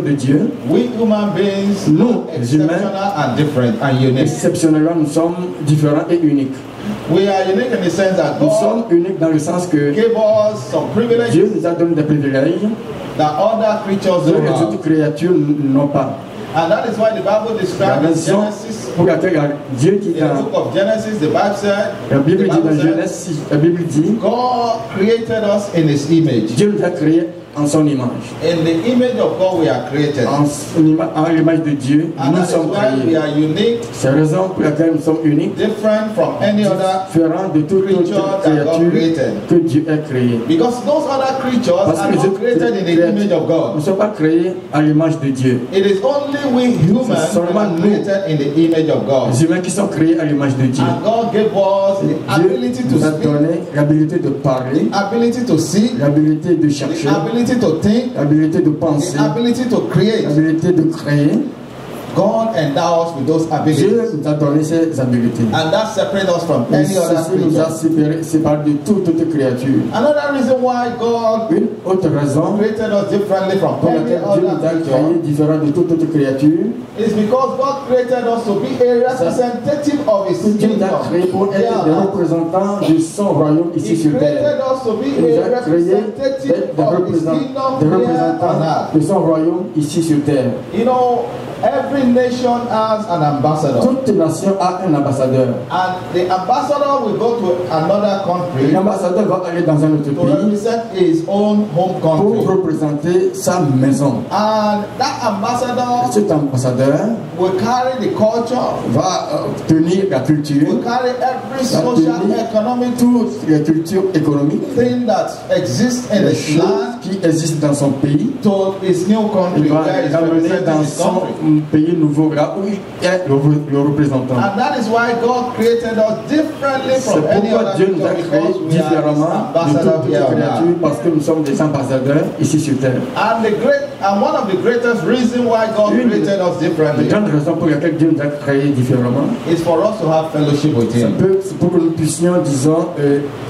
de Dieu, we human beings nous, are les humains, exceptional and different and unique. exceptionnellement, nous sommes différents et uniques. We are unique in the sense that Nous God sommes uniques dans le sens que gave us some privileges Dieu nous a donné des privilèges that other creatures que don't les have. autres créatures n'ont pas. And that is why the Bible La describes in raison Genesis, pour laquelle Dieu dit in the dans book of Genesis, the Bible said, la Bible dit dans said, Genèse, la Bible dit, God created us in His image. Dieu nous a créés en son image. In the image of God we are created. En l'image de Dieu, And nous that is sommes why we créés. are unique, C'est la raison pour laquelle nous sommes uniques, different from any other, différents de toute creature autre that God créature created. que Dieu a créée. Because those other creatures Parce are que les not autres created in the créatures image of ne God. sont pas créés à l'image de Dieu. It is only we humans that seulement are nous. created in the image of God. Les humains qui sont créés à l'image de Dieu. And God gave us the ability Dieu to nous a speak, donné l'habilité de parler, ability to see, l'habilité de the chercher, ability to think, l'habilité de the penser, ability to create. l'habilité de créer. God endowed us with those Dieu abilities. nous a donné ces habiletés. And that separates us from Et any other ceci nous a creature. séparés de toute autre créature. Another reason why God Une autre raison created us differently from pour any laquelle Dieu nous other a creature créés différents de toute autre créature, is because God created us to be a representative of His Dieu nous a créés kingdom. pour être des représentants de son royaume ici He sur terre. created us to be Il nous a a créés representative d'être des of His représentants kingdom here on earth. de son royaume ici sur terre. You know, every nation has an ambassador. Toute nation a un ambassadeur. And the ambassador will go to another country L'ambassadeur va aller dans un autre to pays represent his own home pour country. représenter sa maison. And that ambassador Cet ambassadeur will carry the culture, va tenir la culture, will carry every va social, tenir economic toutes les cultures économiques, thing that exists in les his choses land qui existent dans son pays. to his new country, Il va where he's l'amener representing dans his country. son pays nouveau, là où il est le représentant. And that is why God created us differently C'est from any pourquoi other Dieu nous a creature, créés because we are his différemment de ambassador toute here autre on créature earth. parce que nous sommes des ambassadeurs ici sur terre. And one of the greatest reasons why God Une created us La differently grande raison pour laquelle Dieu nous a créés différemment, is for us to have fellowship with Him. c'est pour que nous puissions, disons,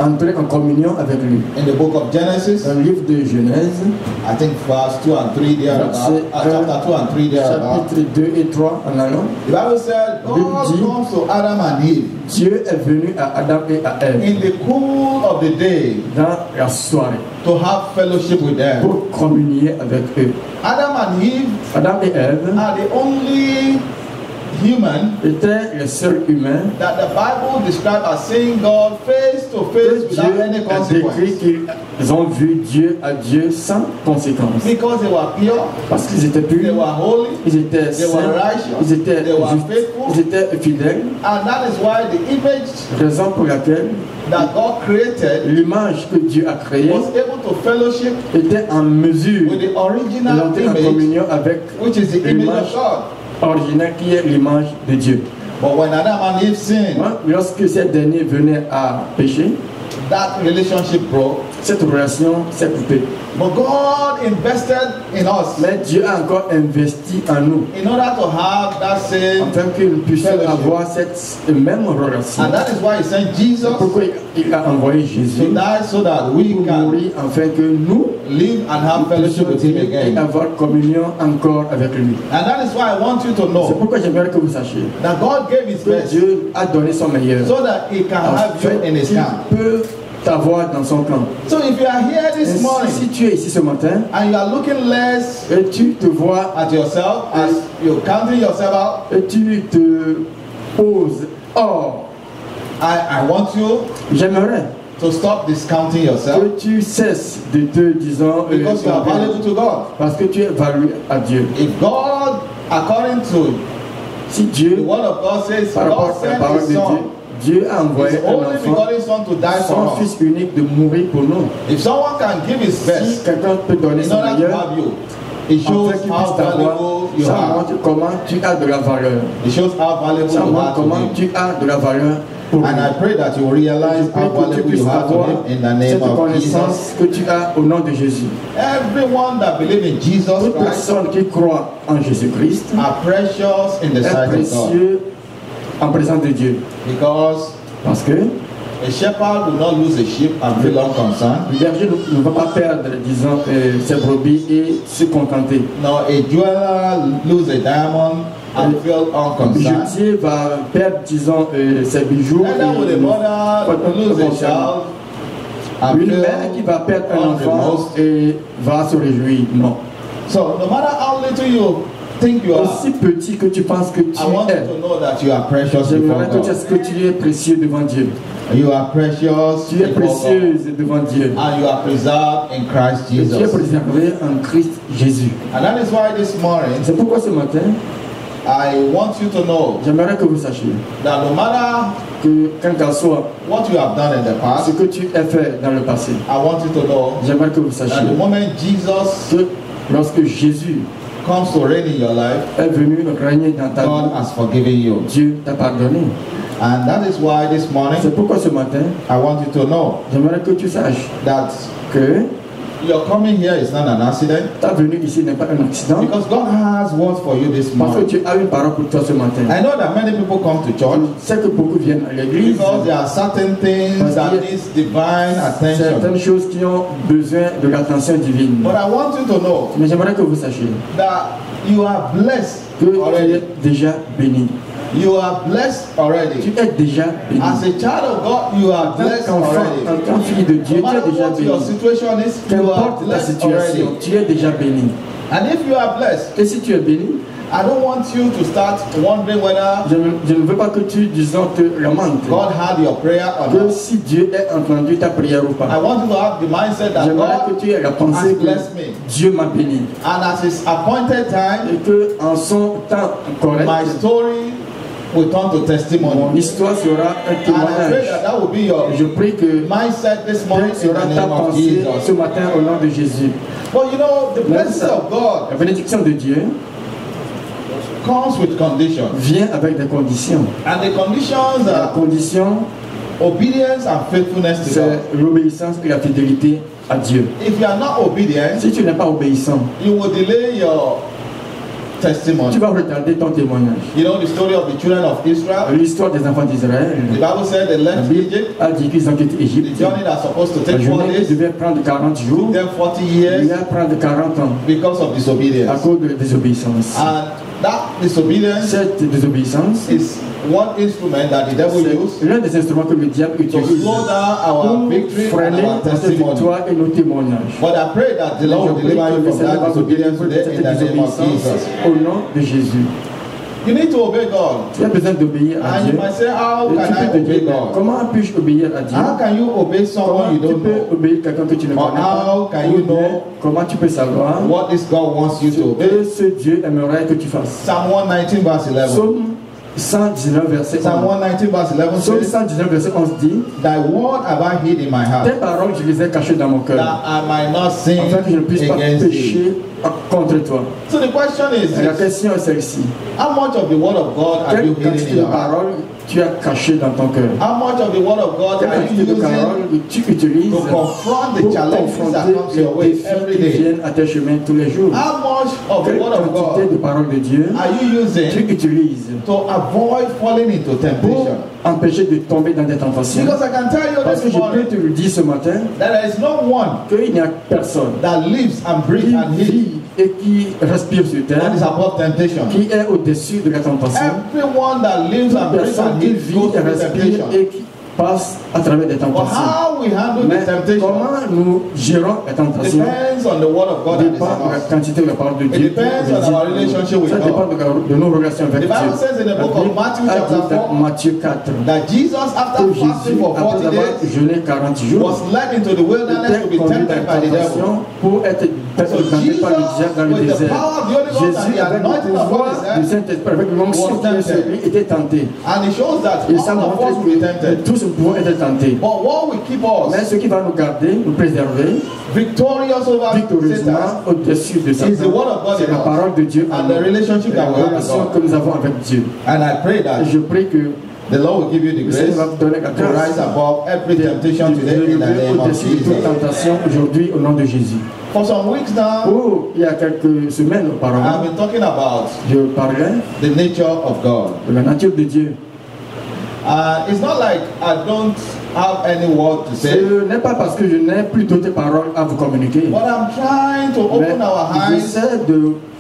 entrer en communion avec lui. In the book of Genesis, Dans le livre de Genèse, I think verse 2 and 3 there about, Verset chapter 2 and 3 there about, chapitre 2 et 3 en allant, the Bible said God Bible dit, comes to Adam and Eve Dieu est venu à Adam et à Ève in the cool of the day dans la soirée to have fellowship with them. pour communier avec eux. Adam and Eve Adam et Ève are the only human étaient les seuls humains that the Bible describes as seeing God face to face que without Dieu any a décrit consequence. qu'ils ont vu Dieu à Dieu sans conséquence. Because they were pure, Parce qu'ils étaient they purs, were holy, ils étaient they were saints, righteous, ils étaient they were justes, faithful. ils étaient fidèles. And that is why the image Raison pour laquelle that God created l'image que Dieu a créée was able to fellowship était en mesure with the original d'entrer en image, communion avec which is the image of l'image God. originale qui est l'image de Dieu. But when Adam and Eve sinned, Lorsque ces derniers venaient à pécher, that relationship broke. cette relation s'est coupée. But God invested in us Mais Dieu a encore investi en nous in order to have that same, afin que nous puissions fellowship. avoir cette même relation. and that is why He sent Jesus Pourquoi il a envoyé to Jésus die so that we pour can mourir afin que nous live and have fellowship with Him et again. avoir communion encore avec lui. And that is why I want you to C'est know pourquoi j'aimerais que vous sachiez that God gave His que best Dieu a donné son meilleur so that He can have you afin in His qu'il camp. peut t'avoir dans son camp. So if you are here Et this si morning tu es ici ce matin and you are looking less et tu te vois at yourself as you're counting yourself out, et tu te poses, oh, I want you j'aimerais to stop discounting yourself que tu cesses de te, disons, because you are valuable to God. parce que tu es valué à Dieu. If God, according to Si the Dieu, word of God says, par rapport God à la sent parole de His Dieu, Son, Dieu a envoyé His un only enfant, begotten Son to die son for us. fils unique de mourir pour nous. If someone can give his Si best quelqu'un peut donner in son order to meilleur, have you, it shows afin qu'il how puisse t'avoir, valuable you ça are. montre comment tu as de la valeur. It shows how valuable Ça you montre are to comment Him. tu as de la valeur pour lui. And I pray that you will realize how Que tu valuable puisses you are to avoir Him in the name cette of connaissance Jesus. que tu as au nom de Jésus. Everyone that believes in Jesus Toute Christ personne qui croit en Jésus-Christ are precious in the est sight of God. précieux en présence de Dieu. Because Parce que A shepherd will not lose a sheep and feel unconcerned. Le berger ne va pas perdre, disons, ses brebis et se contenter. No, a jeweler lose a diamond and feel Le unconcerned. bijoutier va perdre, disons, ses bijoux Neither will a mother lose a child and Une feel mère qui va perdre un enfant unremorsed. et va se réjouir. Non. So no matter how little you think you are, Aussi petit que tu penses que tu I want you es, to know that you are precious before j'aimerais que tu God. saches que tu es précieux devant Dieu. You are precious Tu es before God. précieuse devant Dieu. And you are preserved in Christ Et tu es Jesus. préservé en Christ Jésus. And that is why this morning C'est pourquoi ce matin, I want you to know j'aimerais que vous sachiez that no matter que, quel qu'en soit what you have done in the ce past, que tu as fait dans le passé, I want you to know j'aimerais que vous that sachiez the moment Jesus que lorsque Jésus comes to reign in your life, est venu régner dans ta God vie, has forgiven you. Dieu t'a pardonné. And that is why this morning C'est pourquoi ce matin, I want you to know j'aimerais que tu saches that que your coming here is not an accident, ta venue ici n'est pas un accident, because God has words for you this parce que morning. Dieu a une parole pour toi ce matin. I know that many people come to church Je sais que beaucoup viennent à l'église, because there are certain things that need divine attention. certaines choses qui ont besoin de l'attention divine. But I want you to know Mais j'aimerais que vous sachiez that you are blessed que tu already. es déjà béni. You are blessed Tu already. es déjà béni. As a child of God, you are En tant blessed qu'enfant, already. en tant que fille de Dieu, No tu es matter déjà what your béni. situation is, you are Qu'importe ta blessed situation, already. tu es déjà béni. And if you are blessed, Et si tu es béni, I don't want you to start wondering whether je ne veux pas que tu, disons, te lamentes. God heard your prayer or Que not. si Dieu a entendu ta prière ou I pas. want you to have the mindset that J'aimerais que God tu aies la pensée has que blessed me. Dieu m'a béni. And at His appointed time, Et que en son temps correct, my story will turn to mon testimony. histoire sera un And I pray témoignage. that that will be your Je prie que mindset this morning telle in sera the ta name of pensée ce Jesus. matin au nom de Jésus. But you know, the blessings of God La bénédiction de Dieu comes with conditions. vient avec des conditions. And the conditions La are condition, obedience and faithfulness to God. c'est l'obéissance et la fidélité à Dieu. If you are not obedient, Si tu n'es pas obéissant, you will delay your tu testimony. vas retarder ton témoignage. You know the story of the children of Israel? L'histoire des enfants d'Israël, The Bible said they la left Bible Egypt. a dit qu'ils ont quitté The Égypte. journey that's supposed to La take 4 journée days devait prendre 40 jours, took them 40 il years va prendre 40 ans because of à disobedience. cause de la désobéissance. And that disobedience Cette désobéissance, is one instrument that the devil used c'est l'un des instruments que le diable to utilise slow down our pour victory and freiner our notre testimony. victoire et nos témoignages. But I pray that the Lord will Je prie deliver que you le from Seigneur that va vous délivrer disobedience de today cette in the name of désobéissance Jesus. au nom de Jésus. You need to obey God. Tu as besoin d'obéir à And Dieu. you might say, how Et can tu I peux te obey dire, God? comment puis-je obéir à Dieu? How can you obey someone Comment you tu don't peux know? obéir quelqu'un que tu ne Or connais how pas? can you Ou bien, know comment tu peux savoir what this God wants you ce to obey? que ce Dieu aimerait que tu fasses? Psalm 119 verse 11. Psaume 119 verset Psalm 11. 119 verse 11 Psaume says, 119 verset 11 dit, Thy word have I hid in my heart, tes paroles je les ai cachées dans mon cœur, that I might not sin afin que je ne puisse pas against thee. pécher contre toi. So the question is Et la this, question est celle-ci. how much of the word of God have Quelle you hidden quantité in de your heart? paroles tu as caché dans ton cœur? How much of the word of God Quelle are you quantité de using paroles tu utilises to confront the pour challenges that confronter comes your les way défis every qui day? viennent à tes chemins tous les jours? How much of the Quelle word of quantité God de paroles de Dieu are you tu using utilises to avoid falling into pour temptation? empêcher de tomber dans des tentations? Because I can tell you Parce que this je peux morning te le dire ce matin, that there is no one qu'il n'y a personne that lives and qui breathes and lives vit et qui respire sur that terre, is above temptation. qui est au-dessus de la tentation. Everyone that lives and breathes Personne and qui lives vit goes et through respire temptation. et qui passe à travers des But tentations. how we handle Mais the temptation comment nous gérons la tentation depends on the word of God that is dépend de la in us. quantité de la parole de It Dieu. depends on our relationship with Ça dépend God. de nos relations avec The Dieu. Bible says in the La book of Bible Matthew a chapter dit dans 4 Matthieu 4 that Jesus, after que fasting Jésus, for 40 après avoir days, jeûné 40 jours, was led into the wilderness était to be conduit dans tempted la by the devil. tentation pour être So tenté Jesus, par le diable dans le with the désert. power of the Holy Ghost and Jésus, the avec le anointing upon pouvoir his du head, Saint-Esprit, avec l'onction was qui est sur tempted. lui, était tenté. and it shows that Et ça all of us montre will be que tempted. tous nous pouvons être tentés. But what will keep Mais us ce qui va nous garder, nous préserver, victorious over victorieusement Satan au-dessus de is the Satan, word of God c'est in la us parole de Dieu en and the nous. relationship La that we have with relation God. que nous avons avec Dieu. And I pray Et that je prie que the Lord will give you the le grace Seigneur va vous donner la to rise grâce above every de temptation today in the name of au-dessus de toute Jesus. tentation aujourd'hui au nom de Jésus. For some weeks now, Oh, il y a quelques semaines I've auparavant, been talking about je parlais the nature of God. de la nature de Dieu. It's not like I don't have any word to say, Ce n'est pas parce que je n'ai plus d'autres paroles à vous communiquer. but I'm trying to Mais open our eyes j'essaie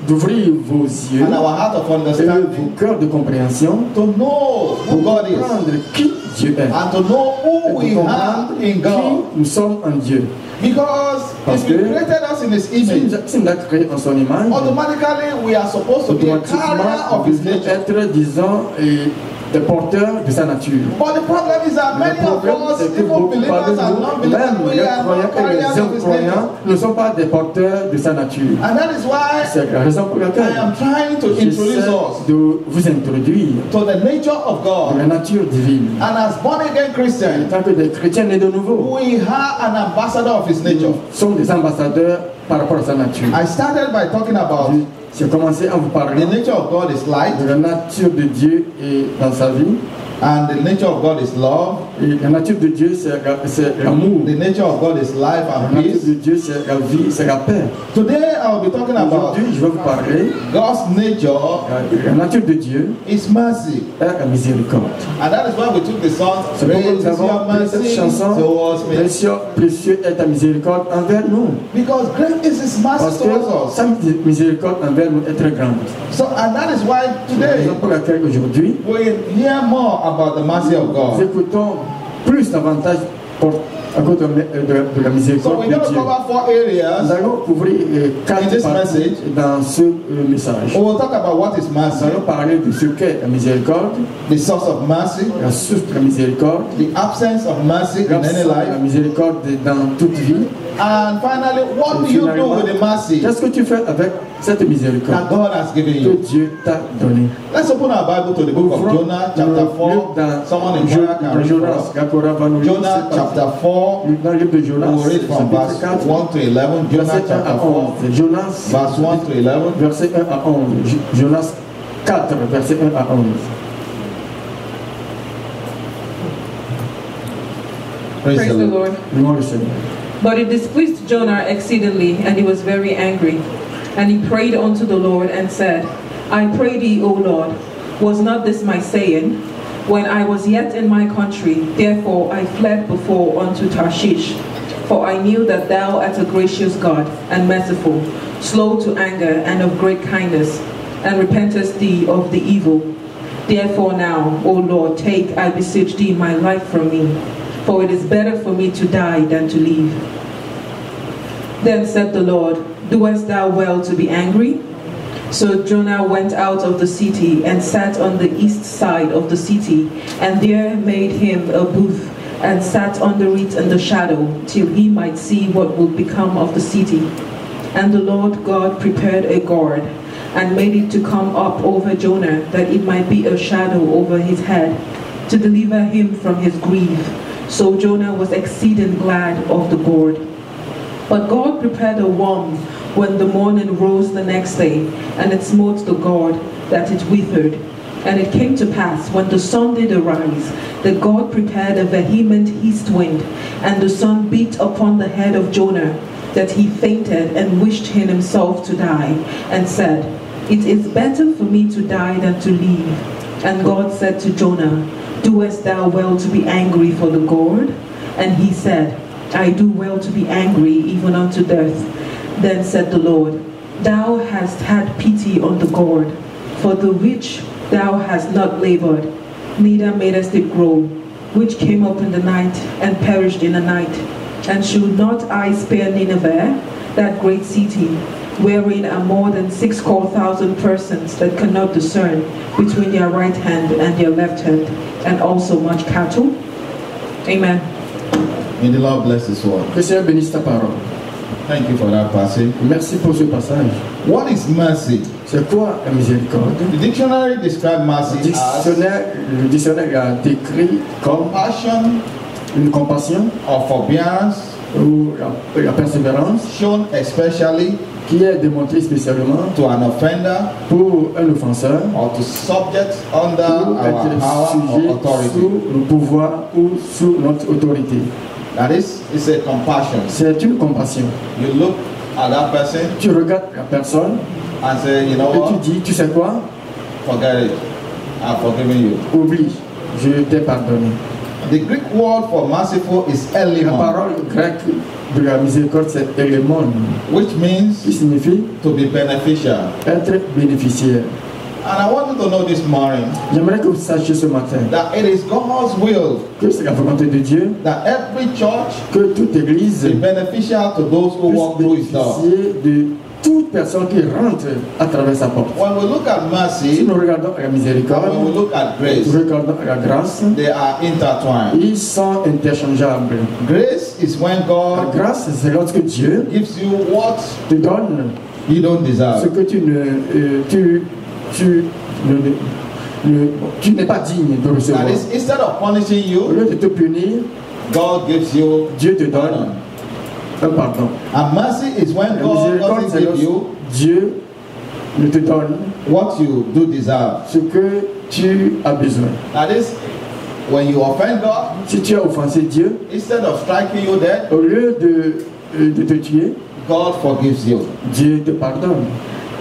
d'ouvrir vos yeux and our heart of et vos understanding cœurs de compréhension to know who pour God is comprendre qui Dieu est. and to know Et who pour we are comprendre in qui God. nous sommes en Dieu. Because Parce if He que created us in His Si image, nous a créé en son image, automatically we are supposed to be a carrier automatiquement, of vous His devez nature. être, disons, des porteurs de sa nature. But the problem is that Le many of problème, us, c'est que even beaucoup believers parmi and nous, non-believers, même we les are not croyants et carriers les of His nature. incroyants, ne sont pas des porteurs de sa nature. And that is why C'est la raison pour I laquelle am trying to introduce j'essaie us de vous introduire to the nature of de God. la nature divine. And as born again En Christians, tant que des chrétiens nés de nouveau, we are an ambassador of His nature. nous sommes des ambassadeurs par rapport à sa nature. I started by talking about J'ai commencé à vous parler the nature of God is light, de la nature de Dieu et dans sa vie. and the nature of God is love. Et la nature de Dieu, c'est l'amour. The nature of God is life La and nature peace. de Dieu, c'est la vie, c'est la paix. Today I will be talking about Aujourd'hui, je vais vous parler. God's nature La nature de Dieu is mercy. est la miséricorde. And that is why we took the song, C'est pourquoi Great nous is avons your pris cette mercy chanson. towards me. Précieux est ta miséricorde envers nous. Because great is His mercy Parce que towards us. sa miséricorde envers nous est très grande. So, and that is why C'est la today raison pour laquelle aujourd'hui, we hear more about the mercy of nous God. écoutons plus davantage à cause de la So miséricorde we're de going to Dieu. cover 4 Nous areas. allons couvrir In 4 this parties message, dans ce message. We will talk about what is Nous mercy, allons parler de ce qu'est la miséricorde, the source of mercy, la source de la miséricorde, the absence of mercy in any l'absence de la life, miséricorde dans toute vie. and finally, what do Et you do finalement, with the mercy qu'est-ce que tu fais avec cette miséricorde that God has given que you? Dieu t'a donnée? Let's open our Bible to the book of Ouvrons Jonah, chapter le 4. livre Someone in dans prayer can read for Jonas. us. Gakora va nous lire Jonah, ce chapter passage. 4. Dans le livre de Jonas, We'll read from verse chapitre 4, 1 to 11. Jonah, verset 1 chapter à 4, 11. Jonas, verse 1 to 11. verset 1 à 11. Jonas 4, verset 1 à 11. Praise Praise the the Lord. Lord. Louons le Seigneur. But it displeased Jonah exceedingly, and he was very angry. And he prayed unto the Lord and said, I pray thee, O Lord, was not this my saying, when I was yet in my country? Therefore I fled before unto Tarshish. For I knew that thou art a gracious God, and merciful, slow to anger, and of great kindness, and repentest thee of the evil. Therefore now, O Lord, take, I beseech thee, my life from me, for it is better for me to die than to live. Then said the Lord, Doest thou well to be angry? So Jonah went out of the city and sat on the east side of the city, and there made him a booth, and sat under it in the shadow, till he might see what would become of the city. And the Lord God prepared a gourd, and made it to come up over Jonah, that it might be a shadow over his head, to deliver him from his grief. So Jonah was exceeding glad of the gourd. But God prepared a worm when the morning rose the next day, and it smote the gourd, that it withered. And it came to pass, when the sun did arise, that God prepared a vehement east wind, and the sun beat upon the head of Jonah, that he fainted and wished in himself to die, and said, It is better for me to die than to live. And God said to Jonah, Doest thou well to be angry for the gourd? And he said, I do well to be angry even unto death. Then said the Lord, Thou hast had pity on the gourd, for the which thou hast not labored, neither madest it grow, which came up in the night and perished in the night. And should not I spare Nineveh, that great city, wherein are more than 6,000 persons that cannot discern between their right hand and their left hand, and also much cattle? Amen. May the Lord bless His word. Que le Seigneur bénisse ta parole. Thank you for that passage. Merci pour ce passage. What is mercy? C'est quoi la miséricorde? The dictionary describes mercy as Le dictionnaire a décrit comme compassion une compassion or forbearance ou la persévérance shown especially qui est démontrée spécialement to an offender pour un offenseur or to subject under pour our être power sujet or authority. sous le pouvoir ou sous notre autorité. That is, it's a compassion. C'est une compassion. You look at that person Tu regardes la personne and say, you know et tu what? dis, tu sais quoi? Forget it. I've forgiven you. Oublie. je t'ai pardonné. The Greek word for merciful is La elimon, parole grecque de la miséricorde, c'est élémon, which qui means signifie to be beneficial. être bénéficiaire. And I want you to know this morning J'aimerais que vous sachiez ce matin that it is God's will que c'est la volonté de Dieu that every church que toute église be beneficial to those who puisse walk through his door. bénéficier de toute personne qui rentre à travers sa porte. When we look at Si mercy nous regardons à la and when we miséricorde, look at nous grace, regardons à la grâce, they are intertwined. ils sont interchangeables. Grace is when La God grâce, c'est lorsque Dieu gives you what te donne you don't ce deserve. que tu n'es pas digne de recevoir. That is, instead of punishing Au you, lieu de te punir, God gives you Dieu te donne pardon. un pardon. And mercy is when La God miséricorde, doesn't c'est give lorsque you Dieu ne te donne what you do deserve. ce que tu as besoin. That is, when you offend God, Si tu as offensé Dieu, instead of striking you dead, au lieu de te tuer, God forgives you. Dieu te pardonne.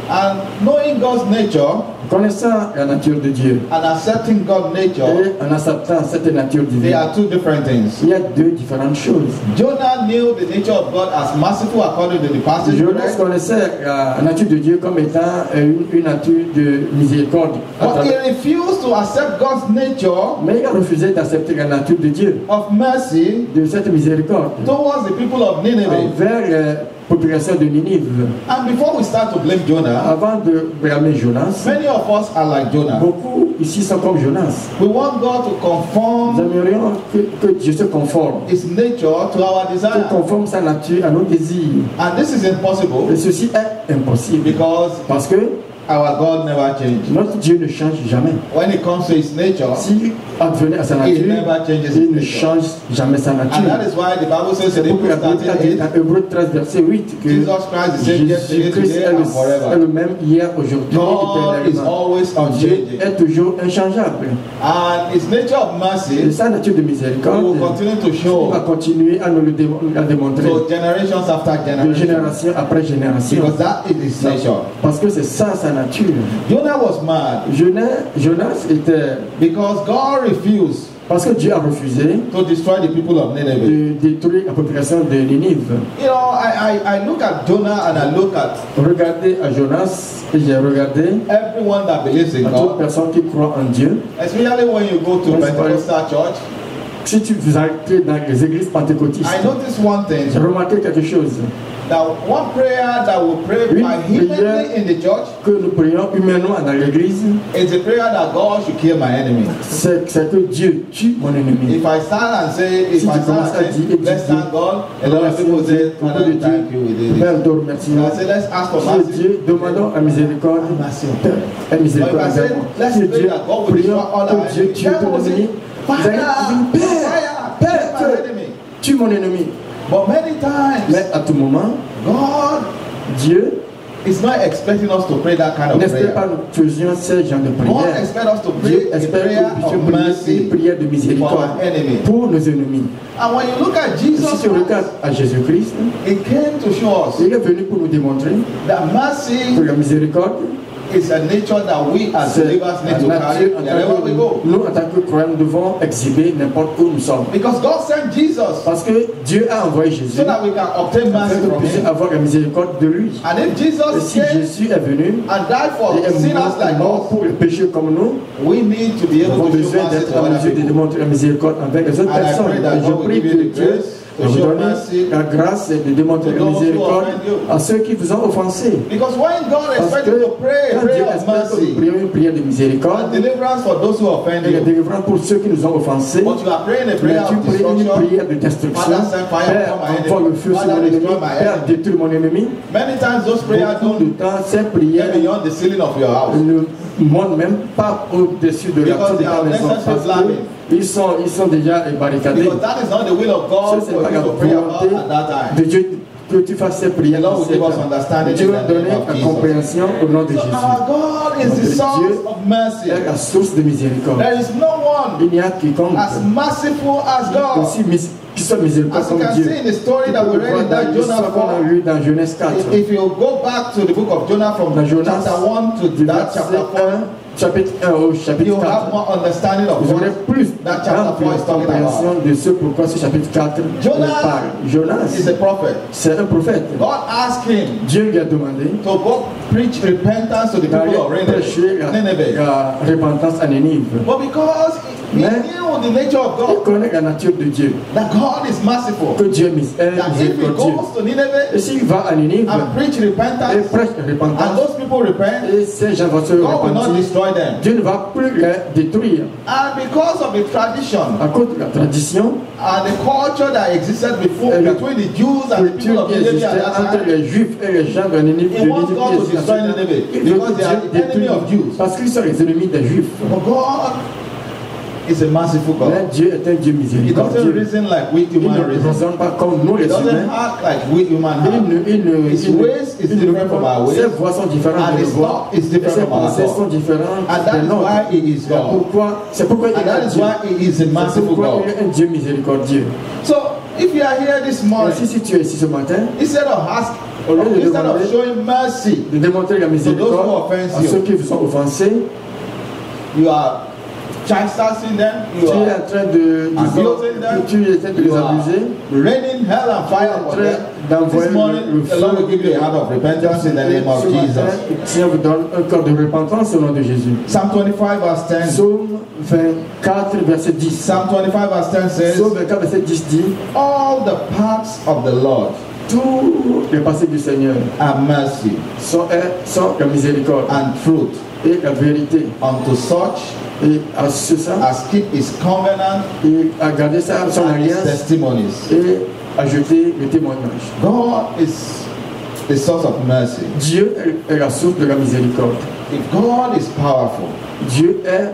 And knowing God's nature Connaissant la nature de Dieu and accepting God's nature, et en acceptant cette nature they divine, are two different things. il y a deux différentes choses. Jonah knew the nature of God as merciful according to the passage we Jonas read, connaissait la nature de Dieu comme étant une nature de miséricorde. but he refused to accept God's nature Mais il a refusé d'accepter la nature de Dieu, of mercy de cette miséricorde, towards the people of Nineveh. envers la population de Ninive. And before we start to blame Jonah, Avant de blâmer Jonas, many of us are like Jonah. beaucoup ici sont comme Jonas. We want God to Nous conform aimerions que Dieu se conforme, His nature to our se desire. conforme sa nature à nos désirs. And this is impossible Et ceci est impossible because parce que our God never changes. notre Dieu ne change jamais. When it comes to His nature, S'il advenait à sa He nature, never changes il His ne nature. change jamais sa And that nature. is why the Bible says C'est in pourquoi Hebrews la Bible a dit 13:8, dans Hébreux 13, verset 8 que Jesus Christ is the same yesterday, Jésus-Christ today, est and le forever. même hier, aujourd'hui et God is éternellement. always Dieu unchanging. est toujours inchangeable. And His nature of Et mercy sa nature de He will miséricorde, continue to il show va continuer à nous le à démontrer to generations after de generations. génération après génération. Because that is His nature. Parce que c'est ça sa nature. Jonah was mad Jonas était... because God refused Parce que Dieu a refusé to destroy the people of Nineveh. de détruire la population de Ninive. You know, I look at Jonah and I look at Regardez à Jonas et j'ai regardé everyone that believes in à toute God, personne qui croit en Dieu. especially when you go to Yes, Pentecostal church. Si tu vous entrez dans les églises pentecôtistes, I notice one thing, j'ai remarqué quelque chose, that one prayer that we pray Oui, vehemently prière. in the church que nous prions humainement dans l'église, is the prayer that God should kill my enemy. c'est que Dieu tue mon ennemi. If I stand and say, Si tu commences à dire, let's thank God, a lot of people say, Father, thank you, we did it. Père, te remercions. I say, let's ask for Si mercy. Dieu, demandons à miséricorde, Mercy. Père, miséricorde But if I envers say, moi. let's Si pray Dieu, that God will prions destroy all our que Dieu enemies. tue ton People will ennemi. say, Vous allez dire, Père, kill my enemy. tue mon ennemi. But many times, Mais à tout moment, God Dieu is not expecting us to pray that kind of n'espère prayer. pas nous faisions ce genre de God prière. expects us to Dieu pray a espère prayer que nous puissions of prier une mercy prière de for miséricorde our enemy. pour nos ennemis. And when you look at Et Jesus si tu regardes Christ, à Jésus-Christ, He came to show us il est venu pour nous démontrer that mercy que la miséricorde, is a nature that we as c'est believers need la to carry nature en wherever tant we que go. nous, en tant que croyants, nous devons exhiber n'importe où nous sommes. Because God sent Jesus Parce que Dieu a envoyé Jésus so that we can obtain afin mercy que nous from puissions Him. avoir la miséricorde de lui. And if Et Jesus si came Jésus est venu and died for et est sinners like mort us, pour les péchés comme nous, we need to be nous avons able to show besoin mercy d'être to en other mesure de people. démontrer la miséricorde envers les autres And I personnes. pray that Et je God will prie give que you the Dieu grace to vous show donne mercy la grâce de démontrer to la those who miséricorde offend you. à ceux qui vous ont offensé. Because when God Parce expects que you to pray a quand Dieu prayer of espère que nous mercy prions une prière de and miséricorde deliverance for those who offend et la you, délivrance pour ceux qui nous ont offensés, but you are praying a mais prayer tu of pries une destruction, prière de destruction. Father, send fire Père, upon my envoie le enemy. feu sur Father, mon ennemi. destroy my Père, enemy. détruis mon ennemi. Many times those prayers Beaucoup de don't temps, ces get prières beyond the ceiling of your house. ne montent même pas au-dessus de la Because tour de they ta are maison. necessary Parce slamming. qu'ils sont déjà barricadés. Because that is not the will of Ce God n'est for pas la you to pray about volonté at that time. de Dieu que tu fasses ces prières. The Lord dans will ces give us temps. understanding Dieu in va the donner name of la Jesus. compréhension au nom de So Jésus. our God is Notre the source Dieu of mercy. est la source de miséricorde. There is no one Il n'y a quiconque as merciful as God. qui sois miséricordieux As you comme can Dieu. see in the story Tu that we peux read voir in that dans Jonah l'histoire qu'on a 4, lu dans Genèse 4. if you go back to the book of Jonah from Dans Jonas, chapter 1 to du that verset chapter 4, 1, chapitre 1 au chapitre you have 4. more understanding of Vous aurez what plus that chapter 4 is talking compréhension about. de ce pourquoi ce chapitre 4 Jonas parle. Jonas, is a prophet. c'est un prophète. God asked him Dieu lui a demandé to go preach repentance to the d'aller people of prêcher Nineveh. la repentance à Nénive. But because he Mais- knew the nature of Il God, connaît la nature de Dieu, that God is merciful, que Dieu est that if he miséricordieux. goes to Nineveh Et s'il va à Nénive and preach et repentance, prêche la and repentance, those people repent, et ces gens vont se God will not repentir, destroy them. Dieu ne va plus les détruire. And because of the tradition À cause de la tradition and the culture that existed before et la between the Jews and the people culture of qui Nineveh existait at that entre time, les Juifs et les gens de Nénive, he wants God to destroy Nineveh because they are the enemy of Jews. parce qu'ils sont les ennemis des Juifs. But God is a merciful God. Mais Dieu est un Dieu He doesn't miséricordieux. reason like we Il human ne reason. raisonne pas comme nous He les doesn't humains. act like we human Il have. ne, His ways is different from our ways. Ses voies sont différentes And de his nos voies. thought is Et different ses from our pensées thought. sont différentes And that des is nôtres. why he is C'est God. pourquoi il And that est is Dieu. why he is a C'est merciful pourquoi God. il est un Dieu miséricordieux. So if you are here this Et morning, si tu es ici ce matin, instead of Au lieu de instead of demander- showing mercy, de démontrer la those who miséricorde offense à you. ceux qui vous sont offensés, you are chastising them, tu you es are en train de, abusing them, tu es en train de les you are abuser, raining hell and tu es fire en upon train them. d'envoyer This morning, le the Lord will give you a heart of repentance in the name of Ce matin, Jesus. le Seigneur vous donne un cœur de repentance au nom de Jésus. Psalm 25 verse 10. Psaume 24, verset 10. Psalm 25 verse 10 says, Psaume 24, verset 10 dit, all the paths of the Lord tous les passés du Seigneur are mercy sont la miséricorde and truth et la vérité. unto such Et à ce ça, as keep his covenant et à garder ça, son and his alliance testimonies. et à jeter le témoignage. God is the source of mercy. Dieu est la source de la miséricorde. If God is powerful, Dieu est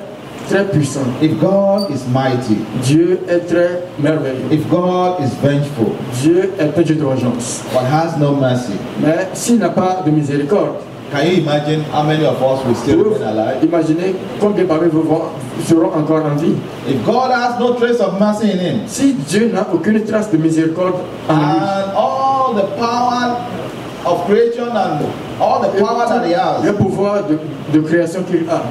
très puissant. if God is mighty, Dieu est très merveilleux. if God is vengeful, Dieu est un Dieu de vengeance. but has no mercy, Mais s'il n'a pas de miséricorde, can you imagine how many of us will still remain alive? imaginez combien parmi vous seront encore en vie. If God has no trace of mercy in him, Si Dieu n'a aucune trace de miséricorde en lui, and all the power of creation and all the power that he has le pouvoir de création qu'il a,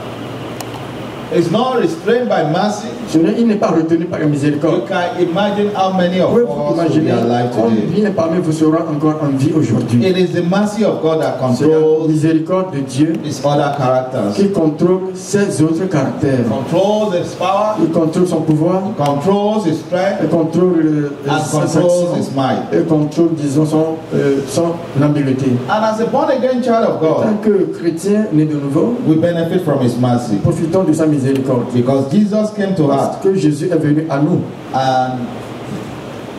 is not restrained by mercy, il n'est pas retenu par la you miséricorde. can imagine how many of Pouvez-vous us will be imaginer alive today. combien parmi vous seront encore en vie aujourd'hui? It is the mercy of God that C'est la controls miséricorde de Dieu his other characters, qui contrôle ses autres caractères. controls his power, Il contrôle son pouvoir, controls his strength, il contrôle and sa controls his action, mind. il contrôle, disons, son habileté. And as a born again child of En tant God, que chrétien né de nouveau, we benefit from his mercy profitons de sa miséricorde. because Jesus came to Parce us que Jésus est venu à nous. and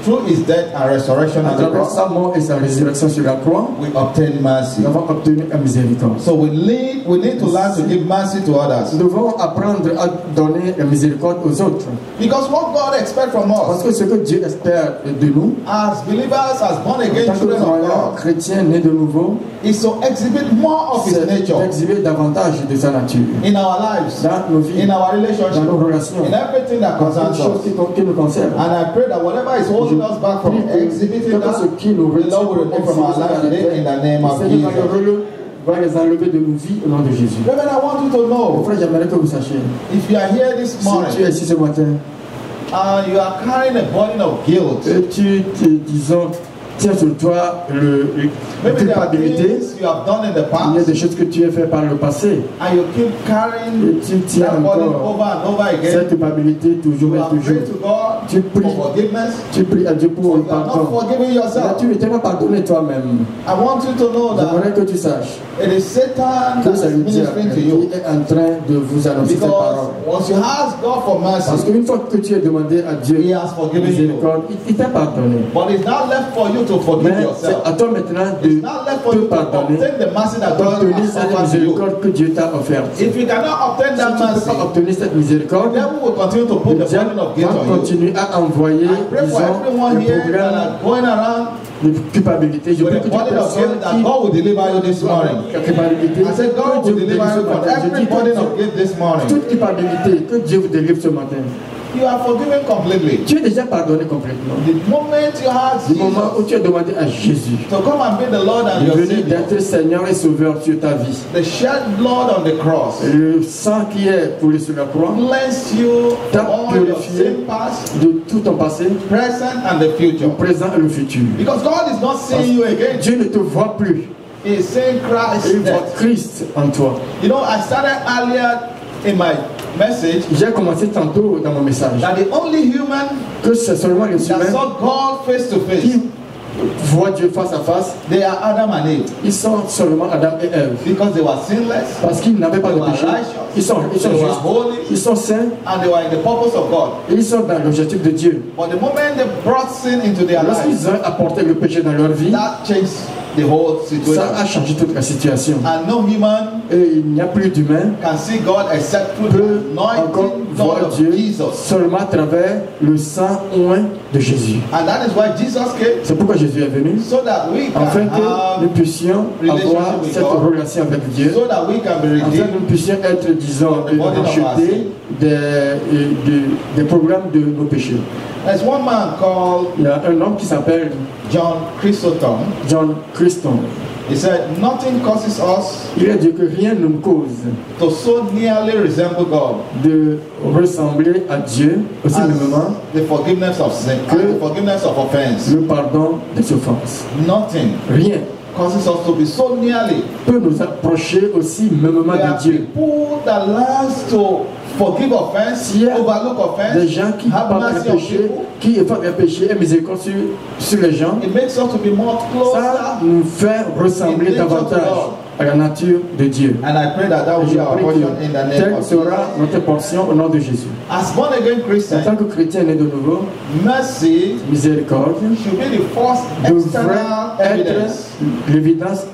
through his death and resurrection À on the travers cross, sa mort et sa résurrection sur la croix, we obtain mercy. nous avons obtenu la miséricorde. So we need to learn to give mercy to others Nous devons apprendre à donner la miséricorde aux autres. because what God expects from Parce us que ce que Dieu espère de nous, as believers, as born en again tant que children of croyants God, chrétiens nés de nouveau, is to exhibit more of his c'est nature d'exhiber davantage de sa nature in our lives, dans nos vies, in our dans nos relationship, relations, in everything that dans toutes concerns choses us. qui nous concernent. And I pray that whatever is holding us back from exhibiting Tout ce that, qui nous the Lord will remove from our lives today in the name of Jesus. va les enlever de nos vies au nom de Jésus. Reverend, I want you to know, Frère, j'aimerais que vous sachiez, if you are here this si tu es morning ici ce matin, and you are carrying a burden of guilt, et disons, tiens sur toi la maybe there are culpabilité, things you have done in the il y a des past choses que tu as fait par le passé, and you keep carrying et tu tiens that burden encore over and over again. cette culpabilité toujours You et have toujours. prayed to God Tu pries, for forgiveness, tu pries à Dieu pour le you are not pardon. forgiving Mais yourself. tu ne t'es pas pardonné toi-même. I want you to know that J'aimerais que tu saches it is Satan que that c'est is le diable ministering to qui you. est en train de vous annoncer ces Because paroles. once you ask God for Parce mercy, qu'une fois que tu as demandé à Dieu He has forgiven you. miséricorde, il t'a pardonné. But it's not left for you to forgive Mais c'est à yourself. toi maintenant de It's not left for te you to pardonner, obtain the mercy that God d'obtenir has cette offered to you. miséricorde que Dieu t'a offerte. Si If you cannot obtain tu that ne peux mercy, pas obtenir cette the miséricorde, devil will continue to put le the diable burden of guilt va on you. continuer à envoyer, I pray for disons, everyone le here that problème are going around de culpabilité. Je with prie the que toute burden of personne guilt that qui God will deliver you this morning. la culpabilité, I said God que Dieu will vous deliver délivre you ce from matin. Je every dis que burden of guilt this morning. toute culpabilité, que Dieu vous délivre ce matin. you are forgiven completely. Tu es déjà pardonné complètement. The moment you ask Du moment où Jesus tu as demandé à Jésus to come and be the Lord and de your venir Savior, d'être Seigneur et Sauveur sur ta vie, the shed blood on the cross le sang qui est coulé sur la croix cleanse you from t'a all your purifié sin past, de tout ton passé, present, and the le future. présent et le futur. Because God is not Parce seeing you again. que Dieu ne te voit plus, He is seeing Christ il voit death. Christ en toi. You know, I started earlier in my message J'ai commencé tantôt dans mon message that the only human que c'est seulement les that humains saw God face to face, qui voient Dieu face à face. they are Adam and Eve. Ils sont seulement Adam et Ève. Because they were sinless, Parce qu'ils n'avaient pas they de were péché. righteous, Ils sont they were justes. holy, Ils sont saints. and they were in the purpose of God. Et ils sont dans l'objectif de Dieu. But the moment they brought sin into their lives, Lorsqu'ils ont apporté le péché dans leur vie, that changed the whole ça situation. a changé toute la situation. And no human Et il n'y a plus d'humain can see God except through peut the encore anointing voir blood of Dieu Jesus. seulement à travers le sang oint de Jésus. And that is why Jesus came, C'est pourquoi Jésus est venu, so that we can afin que nous have, puissions avoir cette relation avec Dieu, so that we can be afin que redeemed. nous puissions être, disons, rachetés des problèmes de nos péchés. There's one man called Il y a un homme qui s'appelle John Chrysostom. John Chrysostom. He said, nothing causes us Il a dit que rien ne nous cause to so nearly resemble God de ressembler à Dieu, aussi mêmement as the forgiveness of sin and the forgiveness of offense. le pardon des offenses. Nothing Rien causes us to be so nearly. peut nous approcher aussi mêmement There de are Dieu. people that learn to forgive offense, S'il y a overlook des offense, gens qui have parlent mercy des on péchés, people. qui font des péchés et miséricorde sur les gens, It makes us to be more ça closer. nous fait ressembler in nature to davantage God. à la nature de Dieu. And I pray that that will Et je be our prie portion in the que name telle of Jesus. sera notre portion au nom de Jésus. As born again En Christians, tant que chrétien né de nouveau, mercy miséricorde should be the first devrait external être evidence l'évidence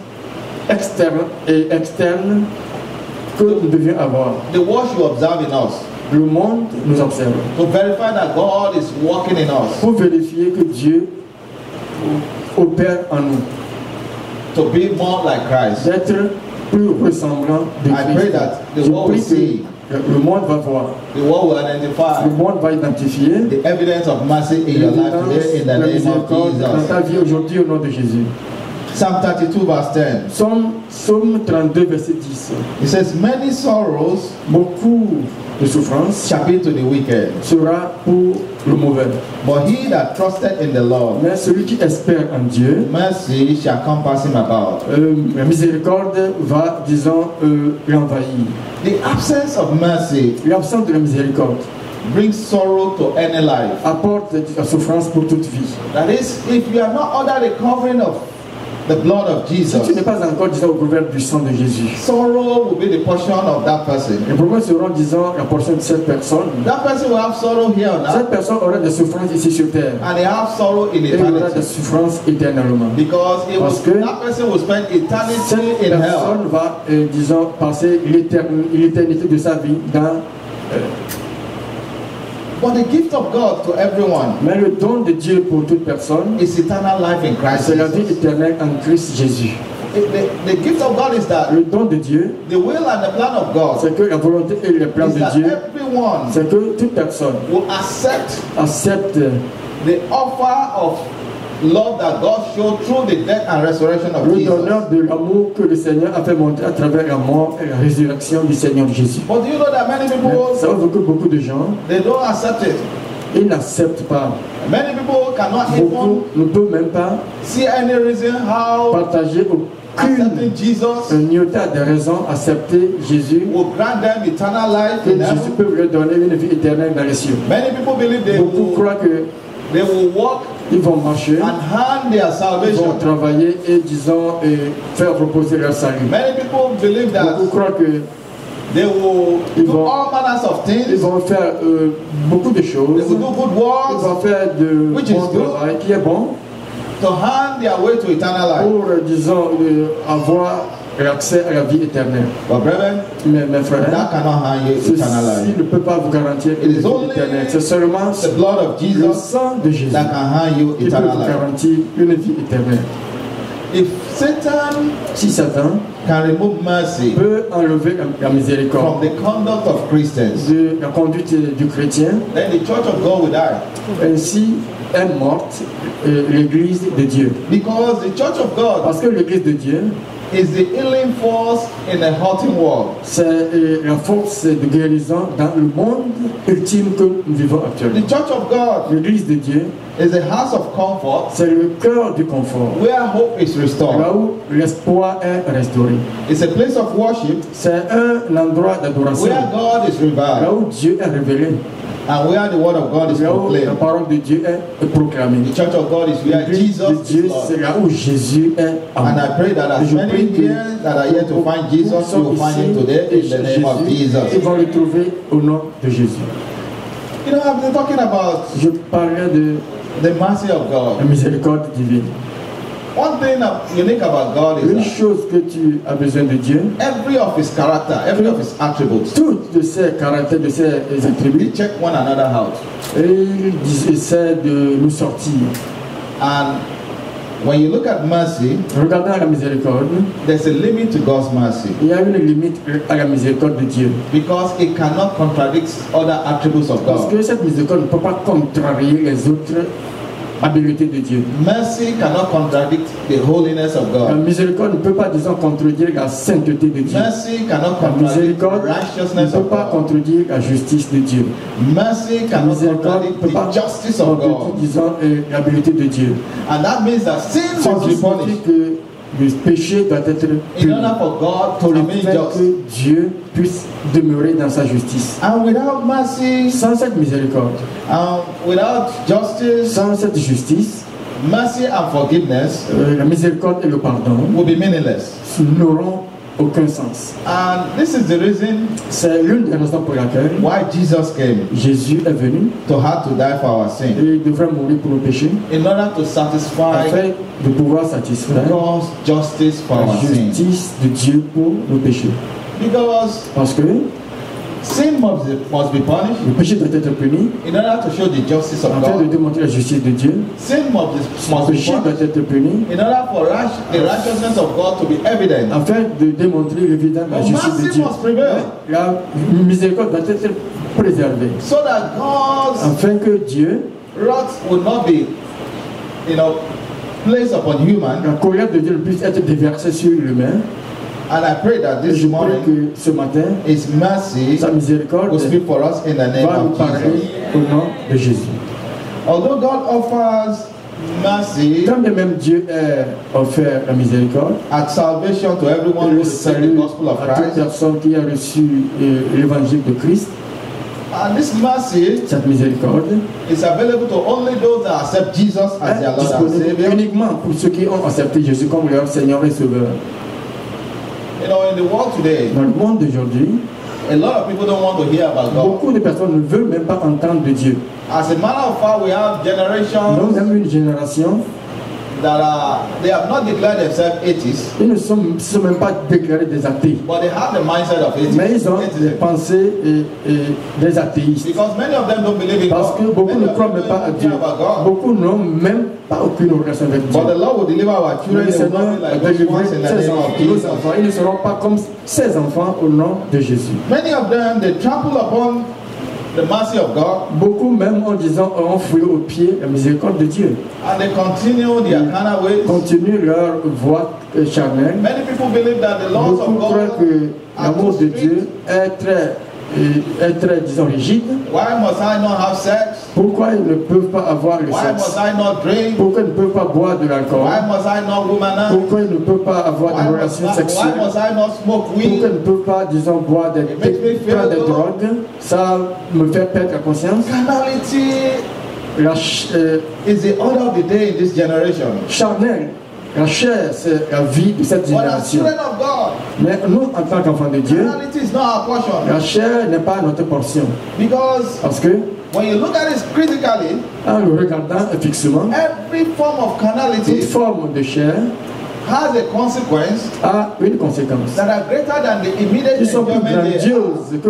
externe que nous devions avoir. the world should observe in us Le monde nous observe to verify that God is working in us, pour vérifier que Dieu opère en nous, to be more like Christ. d'être plus ressemblant de I pray Christ. that the Je world will prie see, que le monde va voir, the world will identify le monde va identifier the evidence of mercy in your life today in la the name of miséricorde dans ta Jesus. vie aujourd'hui au nom de Jésus. Psalm 32 verse 10. Psaume 32 verset 10. It says, many sorrows Beaucoup de souffrance shall be to the wicked, sera pour le mauvais. but he that trusted in the Lord, Mais celui qui espère en Dieu, mercy shall compass him about. la miséricorde va, disons, l'envahir. The absence of mercy L'absence de la miséricorde brings sorrow to any life. apporte la souffrance pour toute vie. That is, if you are not under the covering of the blood of Si tu n'es Jesus, pas encore, disons, couvert du sang de Jésus, sorrow will be the portion of that person. les problèmes seront, disons, la portion de cette personne. That person will have sorrow here on Cette earth, personne aura des souffrances ici sur terre. and they have sorrow in Et il aura des eternity. souffrances éternellement. Because it Parce will, que that person will spend eternity Cette in hell. personne va, disons, passer l'éternité de sa vie dans... But the gift of God to everyone mais le don de Dieu pour toute personne, is eternal life in Christ c'est la vie Jesus. éternelle en Christ Jésus. The gift of God is that Le don de Dieu, the will and the plan of God c'est que la volonté et le plan is de that Dieu, everyone c'est que toute personne will accept accepte the offer of love that God showed through the death and resurrection of le Jesus. donneur de l'amour que le Seigneur a fait monter à travers la mort et la résurrection du Seigneur Jésus. But do you know that many Mais people, ça veut dire que beaucoup de gens, they don't accept it. ils n'acceptent pas. Many people cannot Beaucoup even ne peuvent même pas see any reason how partager accepting aucune Jesus iota de raison accepter Jésus, will grant them eternal life que in Jésus heaven. peut leur donner une vie éternelle dans les cieux. Many people believe Beaucoup croient que they will walk ils vont marcher, and hand their ils vont salvation. travailler et, disons, faire reposer leur salut. Many people believe that Beaucoup croient que they will Ils do vont- all manners of ils things. vont faire beaucoup de They choses, will do good ils works vont faire de Which is bon good. travail qui est bon to hand their way to eternal life. pour, disons, avoir l'accès à la vie éternelle. But brethren, Mes frères, that cannot hand you eternal ceci life. ne peut pas vous garantir It une is vie only éternelle. C'est seulement The blood of le Jesus sang de Jésus that can hand you qui peut eternal vous life. garantir une vie éternelle. If Satan Si Satan can remove mercy peut enlever la miséricorde from the conduct of Christians, de la conduite du chrétien, then the church of God will die. ainsi est morte l'Église de Dieu. Because the church of God Parce que l'Église de Dieu, is the healing force in a hurting world. c'est la force de guérison dans le monde ultime que nous vivons actuellement. The church of God L'Église de Dieu, is a house of comfort c'est le cœur du confort, where hope is là restored. où l'espoir est restauré. It's a place of worship C'est un endroit d'adoration, where God is là reviled où Dieu est révélé, and where the word of God is là où la proclaimed. parole de Dieu est proclamée. The church of God is where L'Église de Jesus Dieu, is Lord. c'est là où Jésus est And I amour. pray that Et as je many prie que here that are here to find Jesus, you will find him today in the name of ils Jesus. vont le trouver au nom de Jésus. You know, I've been talking about Je parlerai de the mercy of la God. miséricorde divine. One thing unique about God Une is that chose que tu as besoin de Dieu, every of his character, every of his attributes, toutes de ses caractères, de ses they attributs, check one another out. et il essaie de nous sortir. And when you look at mercy, Regardant la miséricorde, there's a limit to God's mercy il y a une limite à la miséricorde de Dieu. because it cannot contradict other attributes of Parce God. que cette miséricorde ne peut pas contrarier les autres habiletés de Dieu. Mercy cannot contradict the holiness of La God. miséricorde ne peut pas, disons, contredire la sainteté de Dieu. Mercy cannot La contradict the miséricorde ne righteousness peut of pas God. contredire la justice de Dieu. Mercy La cannot miséricorde ne contradict peut pas the justice of contredire, God. disons, l'habileté de Dieu. And that means that sin Ce must qui be punished signifie que le péché doit être in puni order for God to pour le remain fait just. que Dieu puisse demeurer dans sa justice. And without mercy, Sans cette miséricorde, without justice, sans cette justice, mercy and forgiveness la miséricorde et le pardon will be meaningless. n'auront aucun sens. And this is the reason C'est l'une des raisons pour laquelle why Jesus came Jésus est venu to have to die for our sin, et il devrait mourir pour nos péchés in order to satisfy afin de pouvoir satisfaire God's justice for la our sin. justice de Dieu pour nos péchés. Because Parce que sin must be punished le péché doit être puni in order to show the justice of afin de God. démontrer la justice de Dieu. Sin Le must be péché doit punished être puni in order for the righteousness of God to be evident. afin de démontrer évidemment la But justice de mercy Dieu. must prevail La miséricorde doit être préservée so that God's afin que Dieu, wrath will not be, placed upon human. la colère de Dieu ne puisse être déversée sur l'humain. And I pray that Et this je prie morning que ce matin, His mercy sa miséricorde will speak for us in the name va nous of parler Jesus. au nom de Jésus. Although God offers mercy Quand bien même Dieu a offert la miséricorde, at salvation to everyone et who le receives the salut gospel of à toute Christ, personne qui a reçu l'évangile de Christ, and this mercy cette miséricorde is available to only those that accept Jesus as est their Lord and disponible Savior. uniquement pour ceux qui ont accepté Jésus comme leur Seigneur et Sauveur. In the world today, Dans le monde d'aujourd'hui, a lot of people don't want to hear about God. beaucoup de personnes ne veulent même pas entendre de Dieu. As a matter of fact, we have Nous generations même une génération, that they have not declared themselves atheists, ils ne sont même pas déclarés des athées, but they have the mindset of mais ils ont des atheism. pensées des athéistes. Because many of them don't believe in Parce God. que beaucoup Many ne of croient them même pas à don't Dieu. care about God. Beaucoup n'ont même pas aucune relation avec Dieu. But the Lord will deliver our children. Le They will Seigneur not be a like those délivré ones in the ses name of enfants, nos Jesus. enfants. Ils ne seront pas comme ses enfants au nom de Jésus. Many of them, they trample upon the mercy of God Beaucoup même en disant ont foulé aux pieds la miséricorde de Dieu. and they continue their carnal ways. Continuent leur voie charnelle. Many people believe that the laws Beaucoup of croient God que are l'amour too de Dieu est très, disons, rigide. Why must I not have sex? Pourquoi ils ne peuvent pas avoir le Why must sexe? I not drink? Pourquoi ils ne peuvent pas boire de l'alcool? Why must I not womanize? Pourquoi ils ne peuvent pas avoir Why de must, relations why sexuelles? must I not smoke Pourquoi ils weed? ne peuvent pas, disons, boire prendre des drogues? Ça me fait perdre la conscience. Carnality La is the order of the day in this generation. charnelle, la chair, c'est la vie de cette But as génération. children of God, Mais nous, en tant qu'enfants de Dieu, carnality is not our portion. la chair n'est pas notre portion. Because Parce que, when you look at it critically, en le regardant fixement, every form of toute carnality forme de chair has a consequence a une conséquence. that are greater than the immediate Ils sont plus enjoyment they have. grandioses que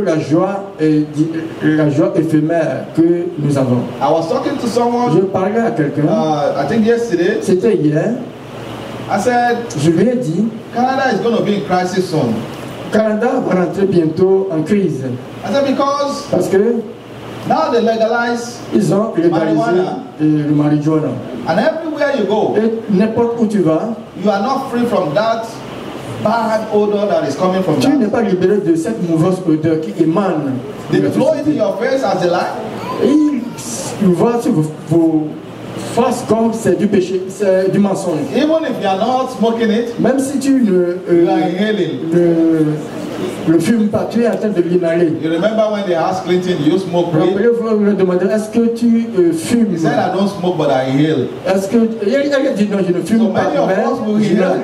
la joie éphémère que nous avons. I was talking to Je someone, parlais à quelqu'un, I think yesterday, c'était hier, I said, Je lui ai dit, Canada is going to be in crisis soon. Canada va rentrer bientôt en crise. I said, because Parce que now they legalize ils ont légalisé marijuana. le marijuana. And everywhere you go, Et n'importe où tu vas, you are not free from that bad odor that is coming from tu n'es that. pas libéré de cette mauvaise odeur qui émane. They de la blow it in société. your face as they lie. Et ils voient sur vos faces comme c'est du péché, c'est du mensonge. Even if you are not smoking it, Même si tu you are inhaling. le fumes pas, tu es en train de l'inhaler. You remember when they asked Clinton, do you smoke weed? Rappelez-vous, lui demander, est-ce que tu fumes? He said, I don't smoke, but I inhale. Est-ce que... Elle a dit non, je ne So fume pas, many of us will mais inhale,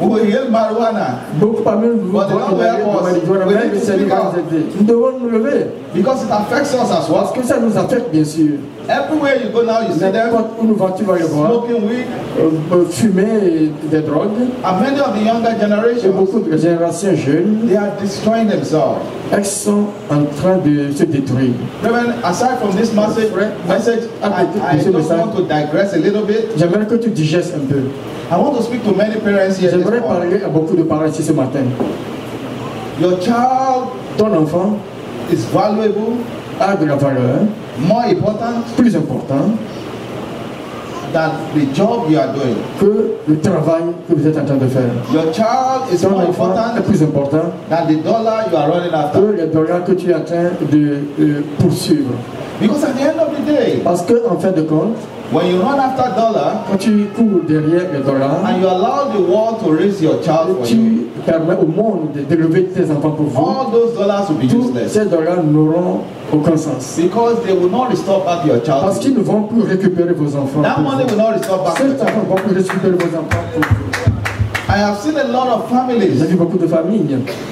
will inhale marijuana beaucoup parmi nous But they don't help us. We need to speak out. Nous devons nous lever. because it affects us as Parce well. que ça nous affecte, bien sûr. Everywhere you go now, you see them N'importe où nous vas, tu vas le voir. smoking weed. Fumer des drogues. And many of the younger Et generations, beaucoup de générations jeunes, they are destroying themselves. elles sont en train de se détruire. Reverend, aside from this message, I just want to digress a little bit. J'aimerais que tu digestes un peu. I want to speak to many parents here this J'aimerais morning. parler à beaucoup de parents ici ce matin. Your child Ton enfant is valuable, a de la valeur, more important plus important than the job you are doing. que le travail que vous êtes en train de faire. Your child is Ton more enfant est important plus important than the dollar you are running que after. les dollars que tu es en train de poursuivre. Because at the end of the day, Parce qu'en fin de compte, when you run after dollar quand tu cours derrière les dollars, and you allow the world to raise your child for you, tu permets au monde d'élever tes enfants pour vous, all those dollars will be tous useless ces dollars n'auront aucun sens. because they will not restore back your child. Parce qu'ils ne vont plus récupérer vos enfants. That pour money vous. will not restore back your Cet child. enfant ne va plus récupérer vos enfants pour vous. I have seen a lot of J'ai families vu beaucoup de familles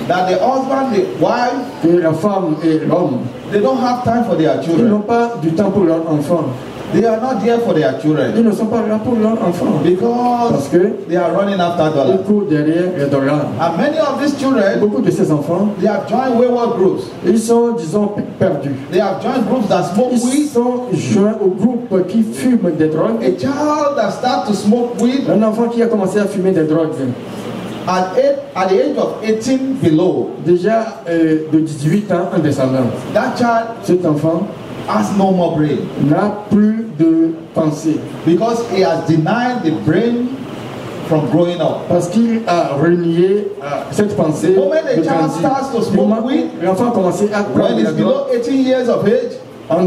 that the husband, the wife, que la femme et l'homme, they don't have time for their ils children. n'ont pas du temps pour leurs enfants. They are not there for their Ils children ne sont pas là pour leurs enfants. Parce because que they are running after ils dollar. courent derrière les dollars. And many of these Et children, beaucoup de ces enfants, they have joined wayward groups. ils sont, disons, perdus. They have joined groups that smoke Ils weed. sont joints au groupe qui fume des drogues. A child that starts to smoke weed Un enfant qui a commencé à fumer des drogues, at the age of 18 below, déjà de 18 ans en descendant, that child cet enfant has no more brain n'a plus de pensée. because he has denied the brain from growing up. Parce qu'il a renié cette pensée. The moment a de child grandir. starts to Du smoke moment où weed, l'enfant a commencé à prendre when la he's drogue below 18 years of age, en